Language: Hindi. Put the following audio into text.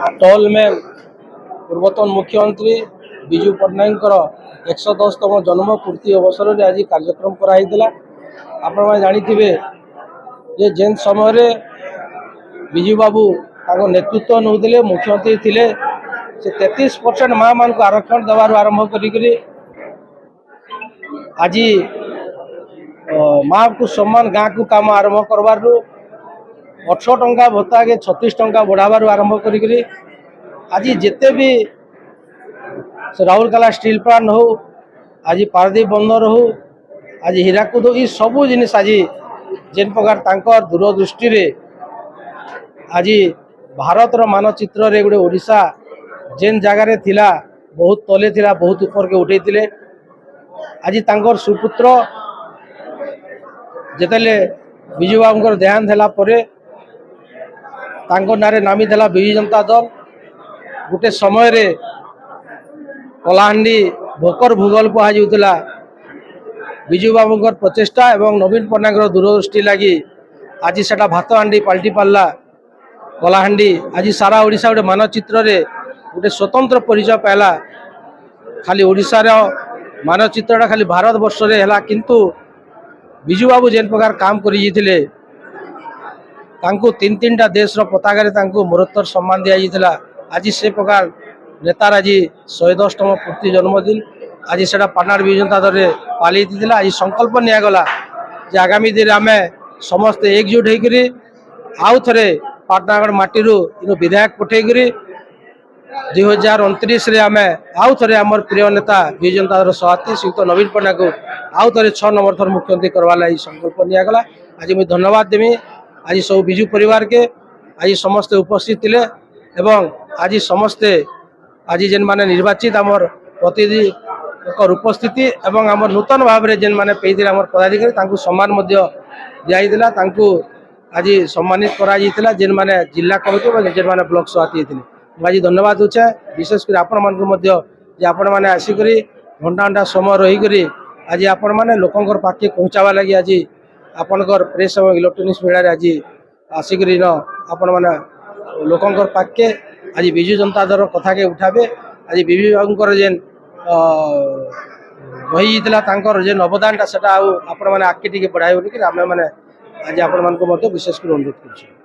टोल में पूर्वतन मुख्यमंत्री विजु पट्टनायक 110तम जन्म पूर्ति अवसर में आज कार्यक्रम कराइला। आपण जानिथिबे जे जेन समय विजु बाबू नेतृत्व नौले मुख्यमंत्री थिले से 33% माँ मान को आरक्षण देवार आरंभ करी आज माँ को सम्मान गाँ को काम आरंभ करवार 18 टंका भत्ता के 36 टंका बढ़ावार आरंभ करी आज जिते भी से राउरकेला स्टील प्लांट हो आज पारादीप बंदर हो आज हीराकुद हो सबू जिनिस आज जेन प्रकार तांकर दूरदृष्टि रे आज भारत मानचित्र रे गोटे ओडिशा जेन जगार थिला बहुत तले थिला बहुत ऊपर के उठे आज तांकर सुपुत्र जितेले विजु बाबू देहांत होला परे तांकर नारे नामी थिला विजु जनता दल गोटे समय रे कलाहांडी भोकर भूगोल कहुला विजु बाबू प्रचेषा एवं नवीन पट्टनायक दूरदृष्टि लगी आज सेटा भात हांडी पलटि पार्ला कलाहांडी आज सारा ओडिशा गोटे मानचित्र रे गोटे स्वतंत्र परिचय पाला। खाली ओडिशा मानचित्रटा खाली भारत वर्ष रे हला किंतु विजु बाबू जेन प्रकार काम करिजिथिले तांको तीन टा देश रो पताका रे तांको मरणोत्तर सम्मान दिया जाइथिला। आज से प्रकार नेतार आज 110तम पूर्ति जन्मदिन आज सेटा पाटनार विजु जनता दल रे पाली दिला। आज संकल्प निया गला जे आगामी दिन आमे समस्त एकजुट होइकरी आउ थरे पाटनागढ़ माटीरू इन विधायक पठेकरी 2029 रे आमे आउ थरे हमर प्रिय नेता विजु जनता दल सभापति श्रीयुक्त नवीन पट्टनायक को आउ थरे 6 नंबर थर मुख्यमंत्री करवा लाई संकल्प निया गला। आज मैं धन्यवाद देमी आज सब विजु परिवार के आज समस्ते उपस्थित थिले एवं आज समस्ते आज जेन माने निर्वाचित आमर प्रतिनिधि उपस्थिति एवं आमर नूतन भाव में जेन माने पेइदिले आमर पदाधिकारी तांकु सम्मान मध्य दियाइदिला तांकु आज सम्मानित करा जाइतिला जेन माने जिला कमिटी और जेन माने ब्लॉक सभापति थिले। आज धन्यवाद दूचे विशेषकर आपण मानकु मध्य जे आपण माने आसिकरी घंटा घंटा समय रही करी आज आपण माने लोकंकर पाखे पहुंचावा लगी आज आपनकर प्रेस और इलेक्ट्रॉनिक्स मीडिया आज आसिकरी न आपण माने लोकंकर पाखे आज विजु जनता दल कथा के उठाबे आज विजु बाबूंकर जेन रही जाइतिला तांकर जेन अवदानटा सेटा आपण माने आके टिके बढ़ाई बोली कि आमे माने आज आपण मानको मध्य विशेष कर अनुरोध करछु।